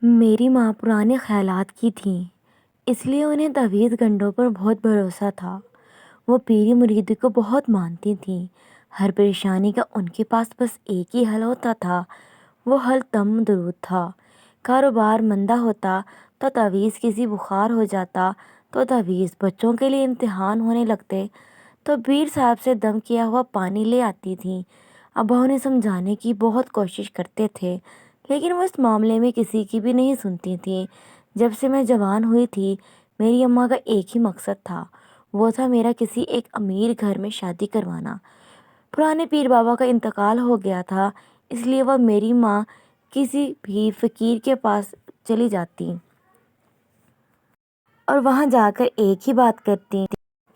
میری ماں پرانے خیالات کی تھیں، اس لیے انہیں تعویذ گنڈوں پر بہت بھروسا تھا۔ وہ پیری مریدی کو بہت مانتی تھیں۔ ہر پریشانی کا ان کے پاس بس ایک ہی حل ہوتا تھا، وہ حل دم درود تھا۔ کاروبار مندہ ہوتا تو تعویذ، کسی بخار ہو جاتا تو تعویذ، بچوں کے لیے امتحان ہونے لگتے تو پیر صاحب سے دم کیا ہوا پانی لے آتی تھیں۔ ابا انہیں سمجھانے کی بہت کوشش کرتے تھے، لیکن وہ اس معاملے میں کسی کی بھی نہیں سنتی تھیں۔ جب سے میں جوان ہوئی تھی، میری اماں کا ایک ہی مقصد تھا، وہ تھا میرا کسی ایک امیر گھر میں شادی کروانا۔ پرانے پیر بابا کا انتقال ہو گیا تھا، اس لیے وہ میری ماں کسی بھی فقیر کے پاس چلی جاتی اور وہاں جا کر ایک ہی بات کرتی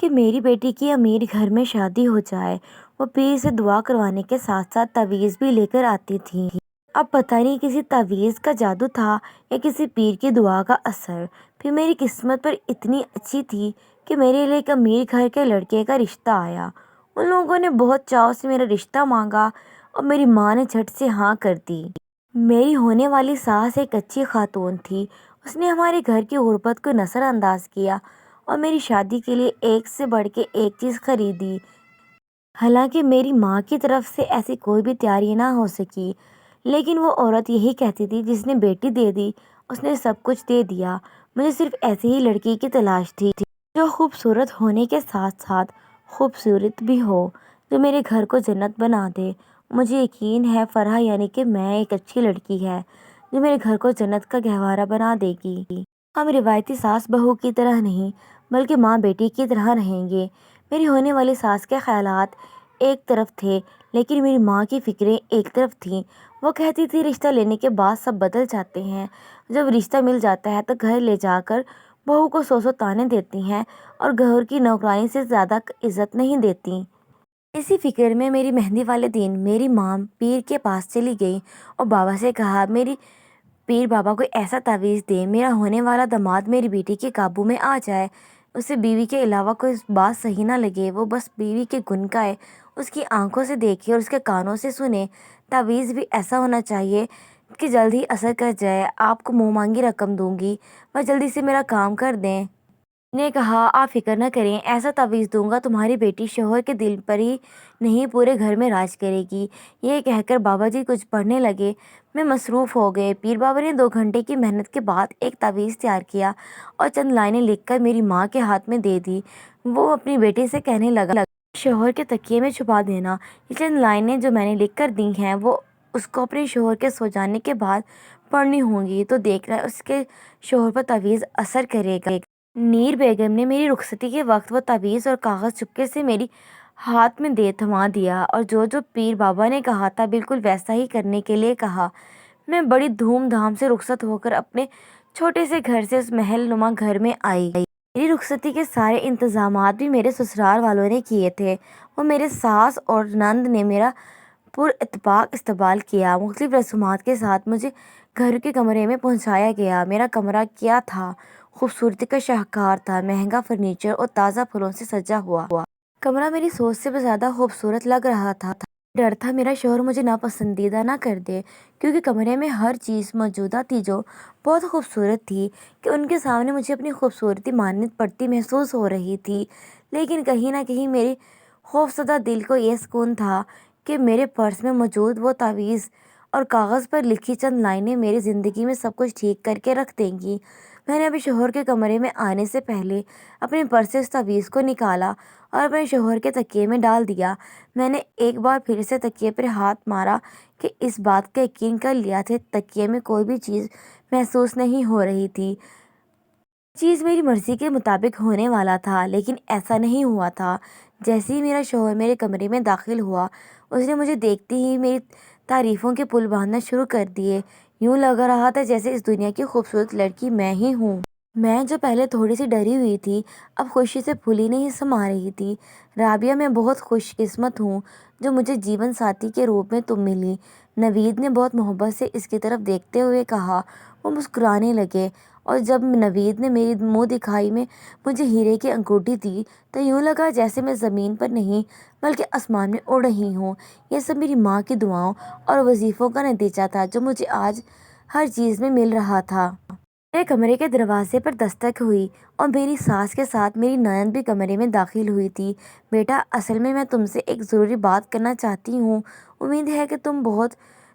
کہ میری بیٹی کی امیر گھر میں شادی ہو جائے۔ وہ پیر سے دعا کروانے کے ساتھ ساتھ تعویذ بھی لے کر آتی تھی۔ اب پتہ نہیں کسی تعویذ کا جادو تھا یا کسی پیر کی دعا کا اثر، پھر میری قسمت پر اتنی اچھی تھی کہ میرے لیے ایک امیر گھر کے لڑکے کا رشتہ آیا۔ ان لوگوں نے بہت چاؤ سے میرا رشتہ مانگا اور میری ماں نے جھٹ سے ہاں کر دی۔ میری ہونے والی ساس ایک اچھی خاتون تھی، اس نے ہمارے گھر کی غربت کو نظر انداز کیا اور میری شادی کے لیے ایک سے بڑھ کے ایک چیز خریدی۔ حالانکہ میری ماں کی طرف سے ایسی کوئی بھی تیاری نہ ہو سکی، لیکن وہ عورت یہی کہتی تھی جس نے بیٹی دے دی اس نے سب کچھ دے دیا۔ مجھے صرف ایسی ہی لڑکی کی تلاش تھی جو خوبصورت ہونے کے ساتھ ساتھ خوبصورت بھی ہو، جو میرے گھر کو جنت بنا دے۔ مجھے یقین ہے فرح یعنی کہ میں ایک اچھی لڑکی ہے جو میرے گھر کو جنت کا گہوارہ بنا دے گی۔ ہم روایتی ساس بہو کی طرح نہیں بلکہ ماں بیٹی کی طرح رہیں گے۔ میری ہونے والی ساس کے خیالات ایک طرف تھے، لیکن میری ماں کی فکریں ایک طرف تھیں۔ وہ کہتی تھی رشتہ لینے کے بعد سب بدل جاتے ہیں، جب رشتہ مل جاتا ہے تو گھر لے جا کر بہو کو سو تانے دیتی ہیں اور گھر کی نوکرانی سے زیادہ عزت نہیں دیتی۔ اسی فکر میں میری مہندی والے دن میری ماں پیر کے پاس چلی گئی اور بابا سے کہا میری پیر بابا کوئی ایسا تعویذ دے میرا ہونے والا داماد میری بیٹی کے قابو میں آ جائے، اسے بیوی کے علاوہ کوئی بات صحیح نہ لگے، وہ بس بیوی کے گن گائے، اس کی آنکھوں سے دیکھے اور اس کے کانوں سے سنے۔ تعویذ بھی ایسا ہونا چاہیے کہ جلد ہی اثر کر جائے، آپ کو منہ مانگی رقم دوں گی، بس جلدی سے میرا کام کر دیں۔ نے کہا آپ فکر نہ کریں، ایسا تعویذ دوں گا تمہاری بیٹی شوہر کے دل پر ہی نہیں پورے گھر میں راج کرے گی۔ یہ کہہ کر بابا جی کچھ پڑھنے لگے، میں مصروف ہو گئے۔ پیر بابا نے 2 گھنٹے کی محنت کے بعد ایک تعویذ تیار کیا اور چند لائنیں لکھ کر میری ماں کے ہاتھ میں دے دی۔ وہ اپنی بیٹی سے کہنے لگا شوہر کے تکیے میں چھپا دینا، یہ چند لائنیں جو میں نے لکھ کر دی ہیں وہ اس کو اپنے شوہر کے سو جانے کے بعد پڑھنی ہوں گی، تو دیکھنا اس کے شوہر پر تعویذ اثر کرے گا۔ نیر بیگم نے میری رخصتی کے وقت وہ تعویذ اور کاغذ چپکے سے میری ہاتھ میں دے تھما دیا اور جو پیر بابا نے کہا تھا بالکل ویسا ہی کرنے کے لیے کہا۔ میں بڑی دھوم دھام سے رخصت ہو کر اپنے چھوٹے سے گھر سے اس محل نما گھر میں آئی۔ میری رخصتی کے سارے انتظامات بھی میرے سسرال والوں نے کیے تھے۔ وہ میرے ساس اور نند نے میرا پر اتفاق استقبال کیا۔ مختلف رسومات کے ساتھ مجھے گھر کے کمرے میں پہنچایا گیا۔ میرا کمرہ کیا تھا، خوبصورتی کا شاہکار تھا، مہنگا فرنیچر اور تازہ پھولوں سے سجا ہوا۔ کمرہ میری سوچ سے بھی زیادہ خوبصورت لگ رہا تھا۔ ڈر تھا میرا شوہر مجھے ناپسندیدہ نہ کر دے، کیونکہ کمرے میں ہر چیز موجودہ تھی جو بہت خوبصورت تھی کہ ان کے سامنے مجھے اپنی خوبصورتی مانت پڑتی محسوس ہو رہی تھی۔ لیکن کہیں نہ کہیں میرے خوفزدہ دل کو یہ سکون تھا کہ میرے پرس میں موجود وہ تعویذ اور کاغذ پر لکھی چند لائنیں میری زندگی میں سب کچھ ٹھیک کر کے رکھ دیں گی۔ میں نے ابھی شوہر کے کمرے میں آنے سے پہلے اپنے پرس سے اس تعویذ کو نکالا اور اپنے شوہر کے تکیے میں ڈال دیا۔ میں نے ایک بار پھر سے تکیے پر ہاتھ مارا کہ اس بات کا یقین کر لیا تھا تکیے میں کوئی بھی چیز محسوس نہیں ہو رہی تھی۔ چیز میری مرضی کے مطابق ہونے والا تھا، لیکن ایسا نہیں ہوا تھا۔ جیسے ہی میرا شوہر میرے کمرے میں داخل ہوا، اس نے مجھے دیکھتے ہی میری تعریفوں کے پل باندھنا شروع کر دیے۔ یوں لگ رہا تھا جیسے اس دنیا کی خوبصورت لڑکی میں ہی ہوں۔ میں جو پہلے تھوڑی سی ڈری ہوئی تھی اب خوشی سے پھولی نہیں سما رہی تھی۔ رابعہ میں بہت خوش قسمت ہوں جو مجھے جیون ساتھی کے روپ میں تم ملی، نوید نے بہت محبت سے اس کی طرف دیکھتے ہوئے کہا۔ وہ مسکرانے لگے اور جب نوید نے میری منہ دکھائی میں مجھے ہیرے کی انگوٹھی دی تو یوں لگا جیسے میں زمین پر نہیں بلکہ آسمان میں اڑ رہی ہوں۔ یہ سب میری ماں کی دعاؤں اور وظیفوں کا نتیجہ تھا جو مجھے آج ہر چیز میں مل رہا تھا۔ میرے کمرے کے دروازے پر دستک ہوئی اور میری ساس کے ساتھ میری نند بھی کمرے میں داخل ہوئی تھی۔ بیٹا، اصل میں تم سے ایک ضروری بات کرنا چاہتی ہوں۔ امید ہے کہ تم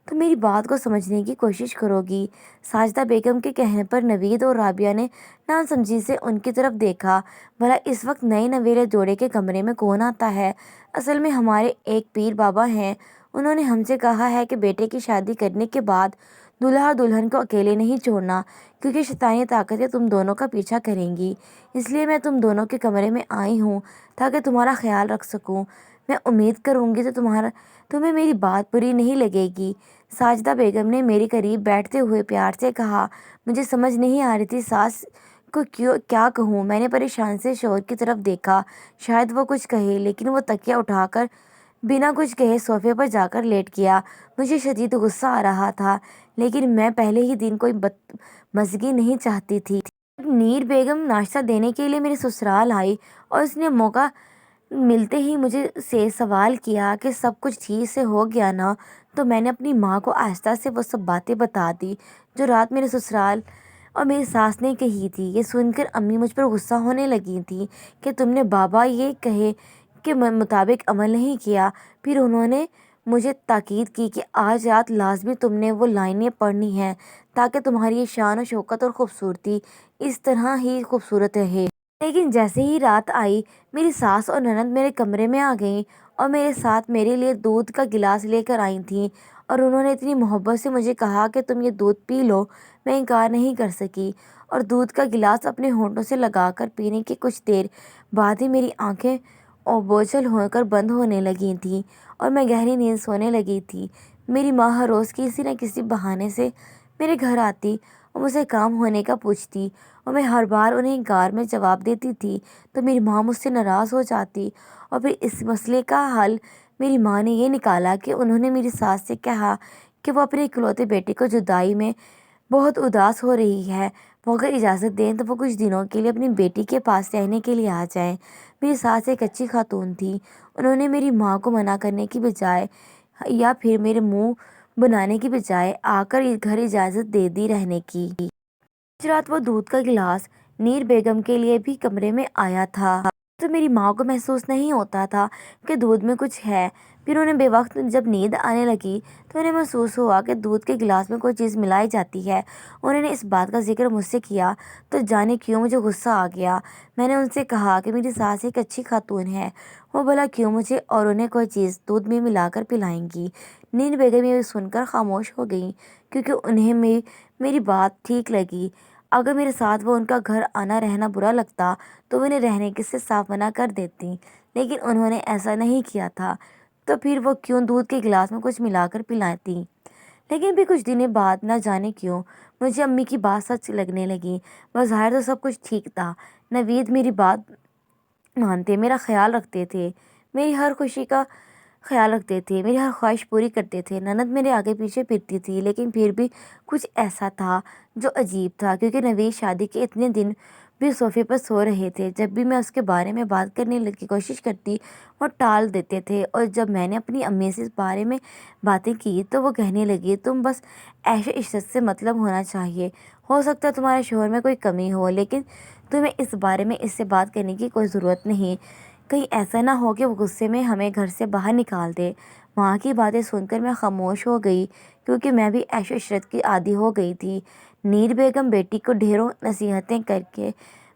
میری بات کو سمجھنے کی کوشش کرو گی۔ ساجدہ بیگم کے کہنے پر نوید اور رابعہ نے ناسمجھی سے ان کی طرف دیکھا۔ بھلا اس وقت نئے نویلے جوڑے کے کمرے میں کون آتا ہے؟ اصل میں ہمارے ایک پیر بابا ہیں، انہوں نے ہم سے کہا ہے کہ بیٹے کی شادی کرنے کے بعد دلہا اور دلہن کو اکیلے نہیں چھوڑنا، کیونکہ شیطانی طاقتیں تم دونوں کا پیچھا کریں گی۔ اس لیے میں تم دونوں کے کمرے میں آئی ہوں تاکہ تمہارا خیال رکھ سکوں۔ میں امید کروں گی تو تمہیں میری بات بری نہیں لگے گی۔ ساجدہ بیگم نے میرے قریب بیٹھتے ہوئے پیار سے کہا۔ مجھے سمجھ نہیں آ رہی تھی ساس کو کیا کہوں۔ میں نے پریشان سے شوہر کی طرف دیکھا، شاید وہ کچھ کہے، لیکن وہ تکیہ اٹھا کر بنا کچھ کہے صوفے پر جا کر لیٹ گیا۔ مجھے شدید غصہ آ رہا تھا، لیکن میں پہلے ہی دن کوئی بدمزگی نہیں چاہتی تھی۔ جب نیر بیگم ناشتہ دینے کے لیے میرے سسرال آئی اور اس نے موقع ملتے ہی مجھے سے سوال کیا کہ سب کچھ ٹھیک سے ہو گیا نا، تو میں نے اپنی ماں کو آہستہ سے وہ سب باتیں بتا دی جو رات میرے سسرال اور میری ساس نے کہی تھی۔ یہ سن کر امی مجھ پر غصہ ہونے لگی تھی کہ تم نے بابا یہ کہے کے مطابق عمل نہیں کیا۔ پھر انہوں نے مجھے تاکید کی کہ آج رات لازمی تم نے وہ لائنیں پڑھنی ہیں تاکہ تمہاری یہ شان و شوکت اور خوبصورتی اس طرح ہی خوبصورت رہے۔ لیکن جیسے ہی رات آئی، میری ساس اور نند میرے کمرے میں آ گئیں اور میرے ساتھ میرے لیے دودھ کا گلاس لے کر آئی تھیں، اور انہوں نے اتنی محبت سے مجھے کہا کہ تم یہ دودھ پی لو۔ میں انکار نہیں کر سکی اور دودھ کا گلاس اپنے ہونٹوں سے لگا کر پینے کے کچھ دیر بعد ہی میری آنکھیں بوجھل ہو کر بند ہونے لگی تھیں اور میں گہری نیند سونے لگی تھی۔ میری ماں ہر روز کسی نہ کسی بہانے سے میرے گھر آتی اور مجھ سے کام ہونے کا پوچھتی، اور میں ہر بار انہیں انکار میں جواب دیتی تھی تو میری ماں مجھ سے ناراض ہو جاتی، اور پھر اس مسئلے کا حل میری ماں نے یہ نکالا کہ انہوں نے میری ساس سے کہا کہ وہ اپنے اکلوتے بیٹے کو جدائی میں بہت اداس ہو رہی ہے، وہ اگر اجازت دیں تو وہ کچھ دنوں کے لیے اپنی بیٹی کے پاس رہنے کے لیے آ جائیں۔ میری ساس ایک اچھی خاتون تھی، انہوں نے میری ماں کو منع کرنے کی بجائے یا پھر میرے منہ بنانے کی بجائے آ کر گھر اجازت دے دی رہنے کی۔ آج رات وہ دودھ کا گلاس نیر بیگم کے لیے بھی کمرے میں آیا تھا، تو میری ماں کو محسوس نہیں ہوتا تھا کہ دودھ میں کچھ ہے۔ پھر انہیں بے وقت جب نیند آنے لگی تو انہیں محسوس ہوا کہ دودھ کے گلاس میں کوئی چیز ملائی جاتی ہے۔ انہوں نے اس بات کا ذکر مجھ سے کیا تو جانے کیوں مجھے غصہ آ گیا۔ میں نے ان سے کہا کہ میری ساس ایک اچھی خاتون ہے، وہ بھلا کیوں مجھے اور انہیں کوئی چیز دودھ میں ملا کر پلائیں گی۔ نیر بیگم یہ سن کر خاموش ہو گئیں، کیونکہ انہیں میری بات ٹھیک لگی۔ اگر میرے ساتھ وہ ان کا گھر آنا رہنا برا لگتا تو وہ انہیں رہنے سے صاف منع کر دیتی، لیکن انہوں نے ایسا نہیں کیا تھا، تو پھر وہ کیوں دودھ کے گلاس میں کچھ ملا کر پلاتی۔ لیکن پھر کچھ دنوں بعد نہ جانے کیوں مجھے امی کی بات سچ لگنے لگی۔ بظاہر تو سب کچھ ٹھیک تھا، نوید میری بات مانتے، میرا خیال رکھتے تھے، میری ہر خوشی کا خیال رکھتے تھے، میری ہر خواہش پوری کرتے تھے، نند میرے آگے پیچھے پھرتی تھی، لیکن پھر بھی کچھ ایسا تھا جو عجیب تھا، کیونکہ نوید شادی کے اتنے دن بھی صوفے پر سو رہے تھے۔ جب بھی میں اس کے بارے میں بات کرنے کی کوشش کرتی وہ ٹال دیتے تھے، اور جب میں نے اپنی امی سے اس بارے میں باتیں کی تو وہ کہنے لگی تم بس عیش و عشرت سے مطلب ہونا چاہیے، ہو سکتا ہے تمہارے شوہر میں کوئی کمی ہو، لیکن تمہیں اس بارے میں اس سے بات کرنے کی کوئی ضرورت نہیں، کہیں ایسا نہ ہو کہ وہ غصے میں ہمیں گھر سے باہر نکال دے۔ ماں کی باتیں سن کر میں خاموش ہو گئی، کیونکہ میں بھی عیش و عشرت کی عادی ہو گئی تھی۔ نیر بیگم بیٹی کو ڈھیروں نصیحتیں کر کے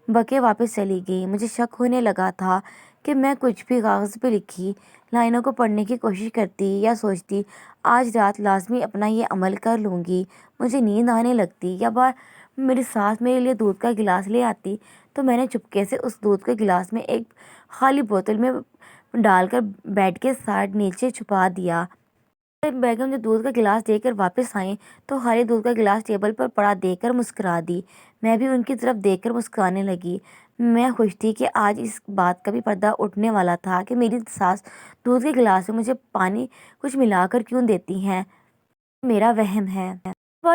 بکے واپس چلی گئی۔ مجھے شک ہونے لگا تھا کہ میں کچھ بھی کاغذ پہ لکھی لائنوں کو پڑھنے کی کوشش کرتی یا سوچتی آج رات لازمی اپنا یہ عمل کر لوں گی۔ مجھے نیند آنے لگتی یا بار میری ساس میرے لیے دودھ کا گلاس لے آتی تو میں نے چپکے سے اس دودھ کے گلاس میں ایک خالی بوتل میں ڈال کر بیڈ کے سائڈ نیچے چھپا دیا۔ بیگم جب دودھ کا گلاس دے کر واپس آئیں تو خالی دودھ کا گلاس ٹیبل پر پڑا دیکھ کر مسکرا دی۔ میں بھی ان کی طرف دیکھ کر مسکرانے لگی۔ میں خوش تھی کہ آج اس بات کا بھی پردہ اٹھنے والا تھا کہ میری ساس دودھ کے گلاس میں مجھے پانی کچھ ملا کر کیوں دیتی ہیں، میرا وہم ہے۔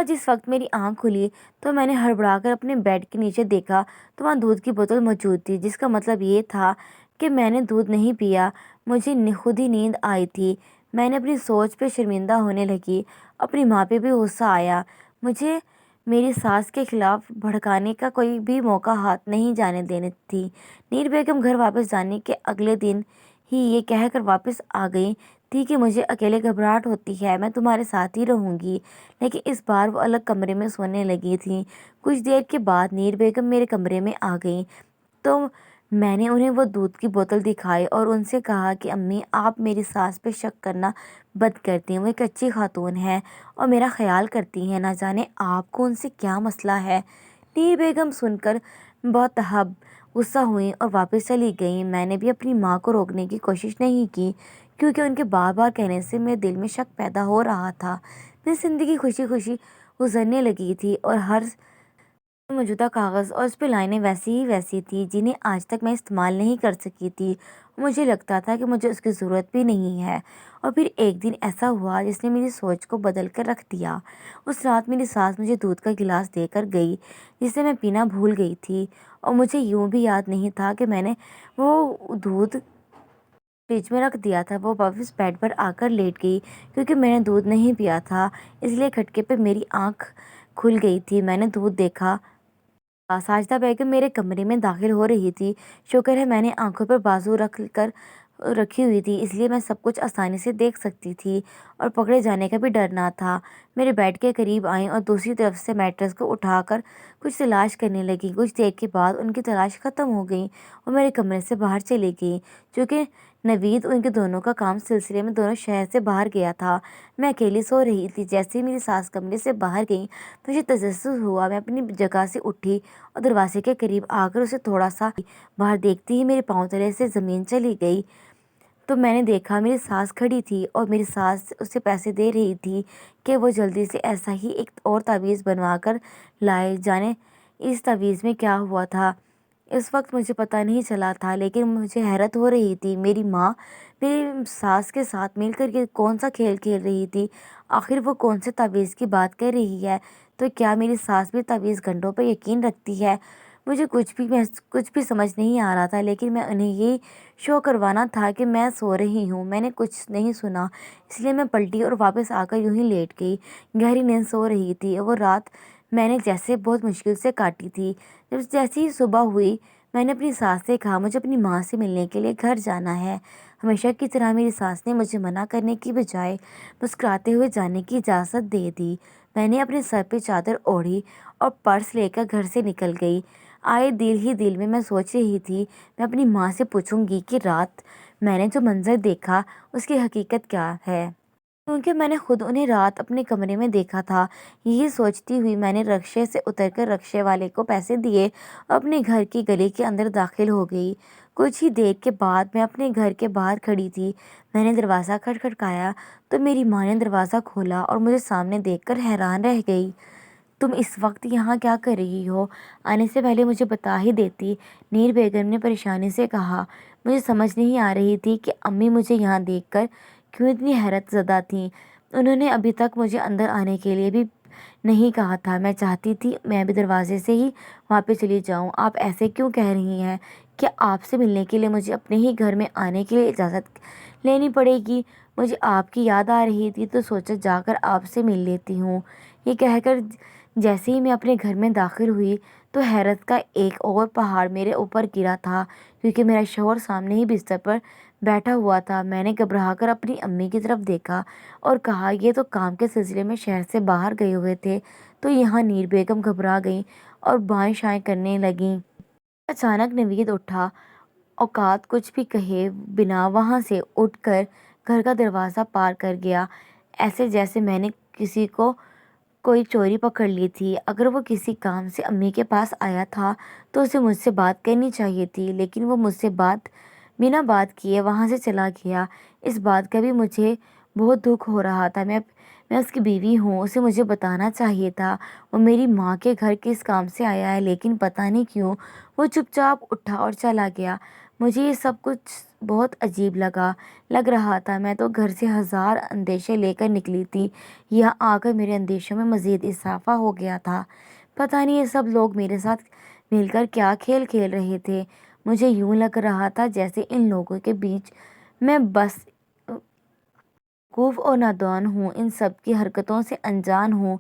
جس وقت میری آنکھ کھلی تو میں نے ہڑبڑا کر اپنے بیڈ کے نیچے دیکھا تو وہاں دودھ کی بوتل موجود تھی، جس کا مطلب یہ تھا کہ میں نے دودھ نہیں پیا، مجھے خود ہی نیند آئی تھی۔ میں نے اپنی سوچ پہ شرمندہ ہونے لگی، اپنی ماں پہ بھی غصہ آیا۔ مجھے میری ساس کے خلاف بھڑکانے کا کوئی بھی موقع ہاتھ نہیں جانے دینے تھی۔ نیر بیگم گھر واپس جانے کے اگلے دن ہی یہ کہہ کر واپس آ گئی تھی کہ مجھے اکیلے گھبراہٹ ہوتی ہے، میں تمہارے ساتھ ہی رہوں گی۔ لیکن اس بار وہ الگ کمرے میں سونے لگی تھیں۔ کچھ دیر کے بعد نیر بیگم میرے کمرے میں آ گئیں تو میں نے انہیں وہ دودھ کی بوتل دکھائی اور ان سے کہا کہ امی، آپ میری ساس پہ شک کرنا بند کرتی ہیں، وہ ایک اچھی خاتون ہے اور میرا خیال کرتی ہیں، نہ جانے آپ کو ان سے کیا مسئلہ ہے۔ نیر بیگم سن کر بہت غصہ ہوئیں اور واپس چلی گئیں۔ میں نے بھی اپنی ماں کو روکنے کی کوشش نہیں کی کیونکہ ان کے بار بار کہنے سے میرے دل میں شک پیدا ہو رہا تھا۔ میری زندگی خوشی خوشی گزرنے لگی تھی اور ہر موجودہ کاغذ اور اس پہ لائنیں ویسی تھی جنہیں آج تک میں استعمال نہیں کر سکی تھی۔ مجھے لگتا تھا کہ مجھے اس کی ضرورت بھی نہیں ہے۔ اور پھر ایک دن ایسا ہوا جس نے میری سوچ کو بدل کر رکھ دیا۔ اس رات میری ساس مجھے دودھ کا گلاس دے کر گئی جسے میں پینا بھول گئی تھی، اور مجھے یوں بھی یاد نہیں تھا کہ میں نے وہ دودھ فریج میں رکھ دیا تھا۔ وہ واپس بیڈ پر آ کر لیٹ گئی کیونکہ میں نے دودھ نہیں پیا تھا، اس لیے کھٹکے پہ میری آنکھ کھل گئی تھی۔ میں نے دودھ دیکھا۔ ساجدہ بیگم میرے کمرے میں داخل ہو رہی تھی۔ شکر ہے میں نے آنکھوں پر بازو رکھی ہوئی تھی، اس لیے میں سب کچھ آسانی سے دیکھ سکتی تھی اور پکڑے جانے کا بھی ڈر نہ تھا۔ میرے بیڈ کے قریب آئیں اور دوسری طرف سے میٹرس کو اٹھا کر کچھ تلاش کرنے لگیں۔ کچھ دیر کے بعد ان کی تلاش ختم ہو گئی اور میرے کمرے سے باہر چلی گئی، چونکہ نوید ان کے دونوں کا کام سلسلے میں دونوں شہر سے باہر گیا تھا۔ میں اکیلی سو رہی تھی۔ جیسے ہی میری ساس کمرے سے باہر گئی مجھے تجسس ہوا۔ میں اپنی جگہ سے اٹھی اور دروازے کے قریب آ کر اسے تھوڑا سا باہر دیکھتی ہی میرے پاؤں تلے سے زمین چلی گئی تو میں نے دیکھا میری ساس کھڑی تھی اور میری ساس اسے پیسے دے رہی تھی کہ وہ جلدی سے ایسا ہی ایک اور تعویذ بنوا کر لائے۔ جانے اس تعویذ میں کیا ہوا تھا اس وقت مجھے پتہ نہیں چلا تھا، لیکن مجھے حیرت ہو رہی تھی۔ میری ماں میری ساس کے ساتھ مل کر یہ کون سا کھیل کھیل رہی تھی؟ آخر وہ کون سے تعویذ کی بات کر رہی ہے؟ تو کیا میری ساس بھی تعویذ گھنٹوں پہ یقین رکھتی ہے؟ مجھے کچھ بھی سمجھ نہیں آ رہا تھا، لیکن میں انہیں یہ شو کروانا تھا کہ میں سو رہی ہوں۔ میں نے کچھ نہیں سنا، اس لیے میں پلٹی اور واپس آ کر یوں ہی لیٹ گئی۔ گہری نیند سو رہی تھی۔ وہ رات میں نے جیسے بہت مشکل سے کاٹی تھی۔ جیسے ہی صبح ہوئی میں نے اپنی ساس سے کہا مجھے اپنی ماں سے ملنے کے لیے گھر جانا ہے۔ ہمیشہ کی طرح میری ساس نے مجھے منع کرنے کی بجائے مسکراتے ہوئے جانے کی اجازت دے دی۔ میں نے اپنے سر پہ چادر اوڑھی اور پرس لے کر گھر سے نکل گئی۔ آئے دل ہی دل میں سوچ رہی تھی میں اپنی ماں سے پوچھوں گی کہ رات میں نے جو منظر دیکھا اس کی حقیقت کیا ہے، کیونکہ میں نے خود انہیں رات اپنے کمرے میں دیکھا تھا۔ یہی سوچتی ہوئی میں نے رکشے سے اتر کر رکشے والے کو پیسے دیے اور اپنے گھر کی گلی کے اندر داخل ہو گئی۔ کچھ ہی دیر کے بعد میں اپنے گھر کے باہر کھڑی تھی۔ میں نے دروازہ کھٹکھٹایا تو میری ماں نے دروازہ کھولا اور مجھے سامنے دیکھ کر حیران رہ گئی۔ تم اس وقت یہاں کیا کر رہی ہو؟ آنے سے پہلے مجھے بتا ہی دیتی، نیر بیگم نے پریشانی سے کہا۔ مجھے سمجھ نہیں آ رہی تھی کہ امی مجھے یہاں دیکھ کر کیوں اتنی حیرت زدہ تھیں۔ انہوں نے ابھی تک مجھے اندر آنے کے لیے بھی نہیں کہا تھا۔ میں چاہتی تھی میں بھی دروازے سے ہی وہاں پہ چلی جاؤں۔ آپ ایسے کیوں کہہ رہی ہیں؟ کہ آپ سے ملنے کے لیے مجھے اپنے ہی گھر میں آنے کے لیے اجازت لینی پڑے گی؟ مجھے آپ کی یاد آ رہی تھی تو سوچا جا کر آپ سے مل لیتی ہوں۔ یہ کہہ کر جیسے ہی میں اپنے گھر میں داخل ہوئی تو حیرت کا ایک اور پہاڑ میرے اوپر گرا تھا، کیونکہ میرا شوہر سامنے ہی بستر پر بیٹھا ہوا تھا۔ میں نے گھبرا کر اپنی امی کی طرف دیکھا اور کہا یہ تو کام کے سلسلے میں شہر سے باہر گئے ہوئے تھے۔ تو یہاں نیر بیگم گھبرا گئیں اور بائیں شائیں کرنے لگیں۔ اچانک نوید اٹھا، اوقات کچھ بھی کہے بنا وہاں سے اٹھ کر گھر کا دروازہ پار کر گیا، ایسے جیسے میں نے کسی کو کوئی چوری پکڑ لی تھی۔ اگر وہ کسی کام سے امی کے پاس آیا تھا تو اسے مجھ سے بات کرنی چاہیے تھی، لیکن وہ مجھ سے بنا بات کیے وہاں سے چلا گیا۔ اس بات کا بھی مجھے بہت دکھ ہو رہا تھا۔ میں اس کی بیوی ہوں، اسے مجھے بتانا چاہیے تھا وہ میری ماں کے گھر کس کام سے آیا ہے، لیکن پتہ نہیں کیوں وہ چپ چاپ اٹھا اور چلا گیا۔ مجھے یہ سب کچھ بہت عجیب لگ رہا تھا۔ میں تو گھر سے ہزار اندیشے لے کر نکلی تھی، یہاں آ کر میرے اندیشوں میں مزید اضافہ ہو گیا تھا۔ پتہ نہیں یہ سب لوگ میرے ساتھ مل کر کیا کھیل کھیل رہے تھے۔ مجھے یوں لگ رہا تھا جیسے ان لوگوں کے بیچ میں بس بیوقوف اور نادان ہوں، ان سب کی حرکتوں سے انجان ہوں۔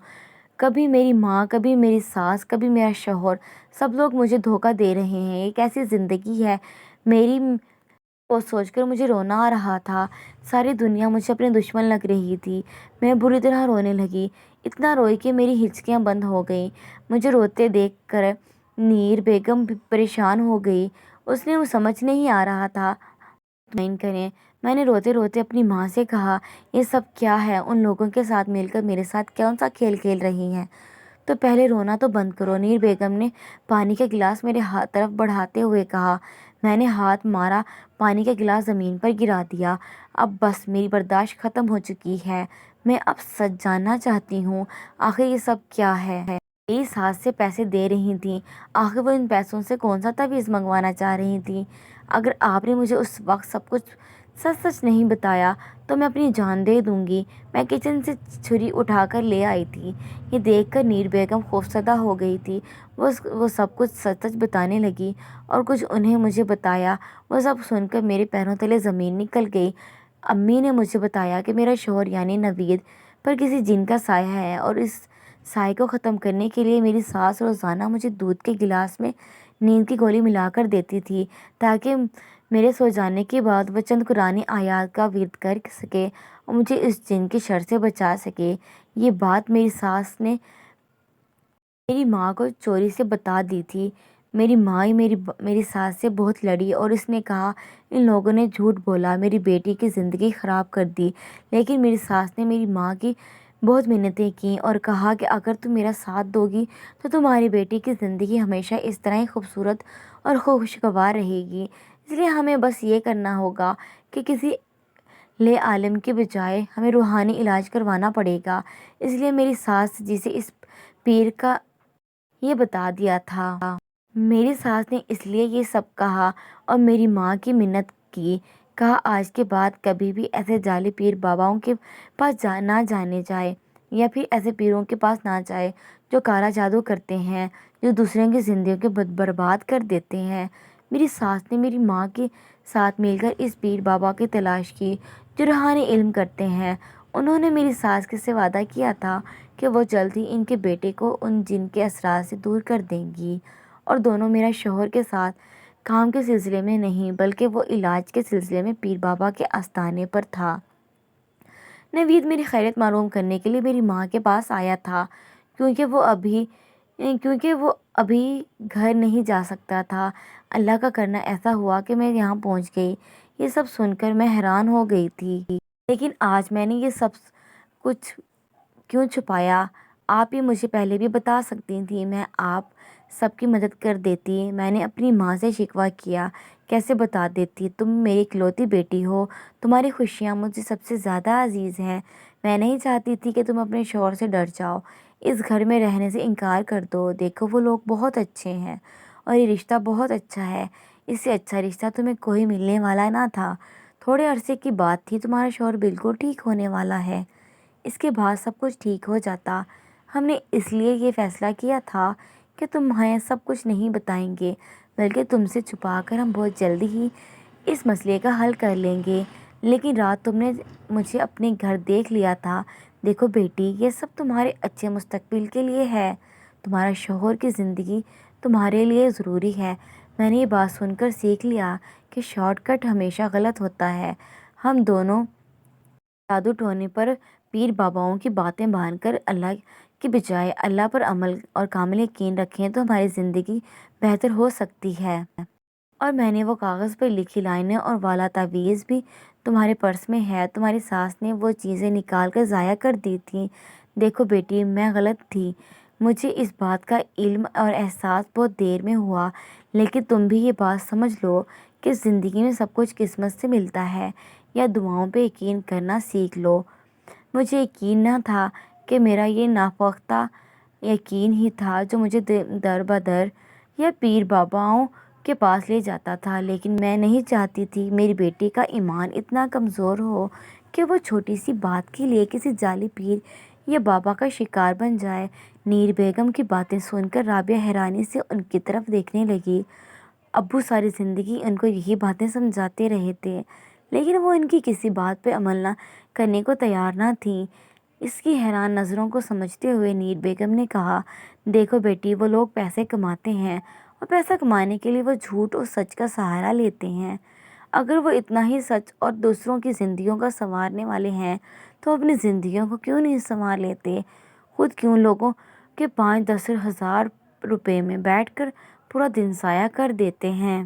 کبھی میری ماں، کبھی میری ساس، کبھی میرا شوہر، سب لوگ مجھے دھوکہ دے رہے ہیں، یہ کیسی زندگی ہے میری؟ وہ سوچ کر مجھے رونا آ رہا تھا۔ ساری دنیا مجھے اپنے دشمن لگ رہی تھی۔ میں بری طرح رونے لگی، اتنا روئی کہ میری ہچکیاں بند ہو گئیں۔ مجھے روتے دیکھ کر نیر بیگم بھی پریشان ہو گئی۔ اس نے وہ سمجھ نہیں آ رہا تھا مطمئن کریں۔ میں نے روتے روتے اپنی ماں سے کہا، یہ سب کیا ہے؟ ان لوگوں کے ساتھ مل کر میرے ساتھ کون سا کھیل کھیل رہی ہیں؟ تو پہلے رونا تو بند کرو، نیر بیگم نے پانی کا گلاس میرے طرف بڑھاتے ہوئے کہا۔ میں نے ہاتھ مارا، پانی کا گلاس زمین پر گرا دیا۔ اب بس میری برداشت ختم ہو چکی ہے۔ میں اب سچ جاننا چاہتی ہوں، آخر یہ سب کیا ہے؟ میری ساس سے پیسے دے رہی تھیں، آخر وہ ان پیسوں سے کون سا تعویذ منگوانا چاہ رہی تھیں؟ اگر آپ نے مجھے اس وقت سب کچھ سچ سچ نہیں بتایا تو میں اپنی جان دے دوں گی۔ میں کچن سے چھری اٹھا کر لے آئی تھی۔ یہ دیکھ کر نیر بیگم خوفزدہ ہو گئی تھی۔ وہ سب کچھ سچ سچ بتانے لگی اور کچھ انہیں مجھے بتایا۔ وہ سب سن کر میرے پیروں تلے زمین نکل گئی۔ امی نے مجھے بتایا کہ میرا شوہر یعنی نوید پر کسی جن کا سایہ ہے، اور اس سائے کو ختم کرنے کے لیے میری ساس روزانہ مجھے دودھ کے گلاس میں نیند کی گولی ملا کر دیتی تھی، تاکہ میرے سو جانے کے بعد وہ چند قرآنی آیات کا ورد کر سکے اور مجھے اس جن کی شر سے بچا سکے۔ یہ بات میری ساس نے میری ماں کو چوری سے بتا دی تھی۔ میری ماں میری ساس سے بہت لڑی اور اس نے کہا، ان لوگوں نے جھوٹ بولا، میری بیٹی کی زندگی خراب کر دی۔ لیکن میری ساس نے میری ماں کی بہت منتیں کیں اور کہا کہ اگر تم میرا ساتھ دو گی تو تمہاری بیٹی کی زندگی ہمیشہ اس طرح ہی خوبصورت اور خوشگوار رہے گی۔ اس لیے ہمیں بس یہ کرنا ہوگا کہ کسی لے عالم کے بجائے ہمیں روحانی علاج کروانا پڑے گا۔ اس لیے میری ساس جسے اس پیر کا یہ بتا دیا تھا۔ میری ساس نے اس لیے یہ سب کہا اور میری ماں کی منت کی، کہا آج کے بعد کبھی بھی ایسے جعلی پیر باباؤں کے پاس نہ جانے جائے، یا پھر ایسے پیروں کے پاس نہ جائے جو کالا جادو کرتے ہیں، جو دوسروں کی زندگیوں کو برباد کر دیتے ہیں۔ میری ساس نے میری ماں کے ساتھ مل کر اس پیر بابا کی تلاش کی جو روحانی علم کرتے ہیں۔ انہوں نے میری ساس سے وعدہ کیا تھا کہ وہ جلد ہی ان کے بیٹے کو ان جن کے اثرات سے دور کر دیں گی، اور دونوں میرا شوہر کے ساتھ کام کے سلسلے میں نہیں بلکہ وہ علاج کے سلسلے میں پیر بابا کے آستانے پر تھا۔ نوید میری خیریت معلوم کرنے کے لیے میری ماں کے پاس آیا تھا، کیونکہ وہ ابھی گھر نہیں جا سکتا تھا۔ اللہ کا کرنا ایسا ہوا کہ میں یہاں پہنچ گئی۔ یہ سب سن کر میں حیران ہو گئی تھی، لیکن آج میں نے یہ سب کچھ کیوں چھپایا؟ آپ یہ مجھے پہلے بھی بتا سکتی تھیں، میں آپ سب کی مدد کر دیتی۔ میں نے اپنی ماں سے شکوہ کیا، کیسے بتا دیتی؟ تم میری اکلوتی بیٹی ہو، تمہاری خوشیاں مجھے سب سے زیادہ عزیز ہیں۔ میں نہیں چاہتی تھی کہ تم اپنے شوہر سے ڈر جاؤ، اس گھر میں رہنے سے انکار کر دو۔ دیکھو وہ لوگ بہت اچھے ہیں اور یہ رشتہ بہت اچھا ہے، اس سے اچھا رشتہ تمہیں کوئی ملنے والا نہ تھا۔ تھوڑے عرصے کی بات تھی، تمہارا شوہر بالکل ٹھیک ہونے والا ہے، اس کے بعد سب کچھ ٹھیک ہو جاتا۔ ہم نے اس لیے یہ فیصلہ کیا تھا کہ تمہیں سب کچھ نہیں بتائیں گے، بلکہ تم سے چھپا کر ہم بہت جلدی ہی اس مسئلے کا حل کر لیں گے۔ لیکن رات تم نے مجھے اپنے گھر دیکھ لیا تھا۔ دیکھو بیٹی، یہ سب تمہارے اچھے مستقبل کے لیے ہے، تمہارا شوہر کی زندگی تمہارے لیے ضروری ہے۔ میں نے یہ بات سن کر سیکھ لیا کہ شارٹ کٹ ہمیشہ غلط ہوتا ہے۔ ہم دونوں جادو ٹونے پر پیر باباؤں کی باتیں مان کر اللہ کی بجائے اللہ پر عمل اور کامل یقین رکھیں تو ہماری زندگی بہتر ہو سکتی ہے۔ اور میں نے وہ کاغذ پر لکھی لائنیں اور والا تعویذ بھی تمہارے پرس میں ہے۔ تمہاری ساس نے وہ چیزیں نکال کر ضائع کر دی تھیں۔ دیکھو بیٹی، میں غلط تھی، مجھے اس بات کا علم اور احساس بہت دیر میں ہوا، لیکن تم بھی یہ بات سمجھ لو کہ زندگی میں سب کچھ قسمت سے ملتا ہے، یا دعاؤں پہ یقین کرنا سیکھ لو۔ مجھے یقین نہ تھا کہ میرا یہ ناپختہ یقین ہی تھا جو مجھے در بدر یا پیر باباؤں کے پاس لے جاتا تھا، لیکن میں نہیں چاہتی تھی میری بیٹی کا ایمان اتنا کمزور ہو کہ وہ چھوٹی سی بات کے لیے کسی جعلی پیر یا بابا کا شکار بن جائے۔ نیر بیگم کی باتیں سن کر رابعہ حیرانی سے ان کی طرف دیکھنے لگی۔ ابو ساری زندگی ان کو یہی باتیں سمجھاتے رہے تھے، لیکن وہ ان کی کسی بات پہ عمل نہ کرنے کو تیار نہ تھیں۔ اس کی حیران نظروں کو سمجھتے ہوئے نیر بیگم نے کہا، دیکھو بیٹی، وہ لوگ پیسے کماتے ہیں اور پیسہ کمانے کے لیے وہ جھوٹ اور سچ کا سہارا لیتے ہیں۔ اگر وہ اتنا ہی سچ اور دوسروں کی زندگیوں کا سنوارنے والے ہیں تو اپنی زندگیوں کو کیوں نہیں سنوار لیتے؟ خود کیوں لوگوں کے 5-10 ہزار روپے میں بیٹھ کر پورا دن ضائع کر دیتے ہیں؟